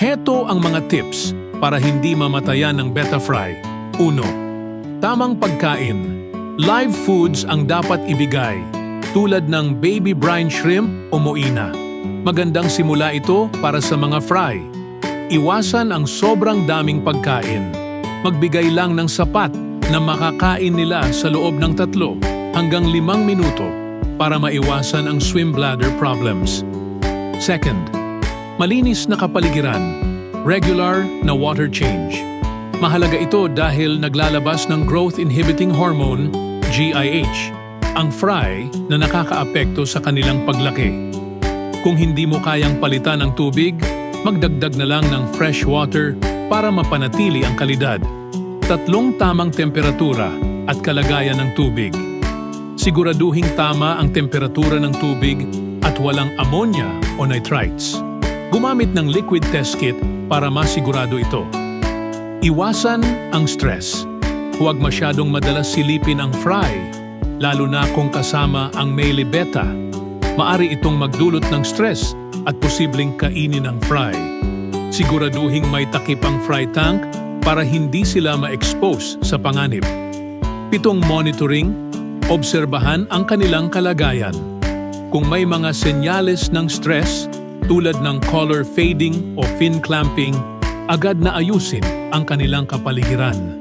Heto ang mga tips para hindi mamatayan ng betta fry. 1. Tamang pagkain. Live foods ang dapat ibigay, tulad ng baby brine shrimp o moina. Magandang simula ito para sa mga fry. Iwasan ang sobrang daming pagkain. Magbigay lang ng sapat na makakain nila sa loob ng 3 hanggang 5 minuto para maiwasan ang swim bladder problems. Second, malinis na kapaligiran. Regular na water change. Mahalaga ito dahil naglalabas ng growth-inhibiting hormone, GIH, ang fry na nakakaapekto sa kanilang paglaki. Kung hindi mo kayang palitan ng tubig, magdagdag na lang ng fresh water para mapanatili ang kalidad. 3 tamang temperatura at kalagayan ng tubig. Siguraduhing tama ang temperatura ng tubig at walang ammonia o nitrites. Gumamit ng liquid test kit para masigurado ito. Iwasan ang stress. Huwag masyadong madalas silipin ang fry, lalo na kung kasama ang male betta. Maari itong magdulot ng stress at posibleng kainin ang fry. Siguraduhing may takip ang fry tank para hindi sila ma-expose sa panganib. 7. Monitoring. Obserbahan ang kanilang kalagayan. Kung may mga senyales ng stress, tulad ng color fading o fin clamping, agad na ayusin ang kanilang kapaligiran.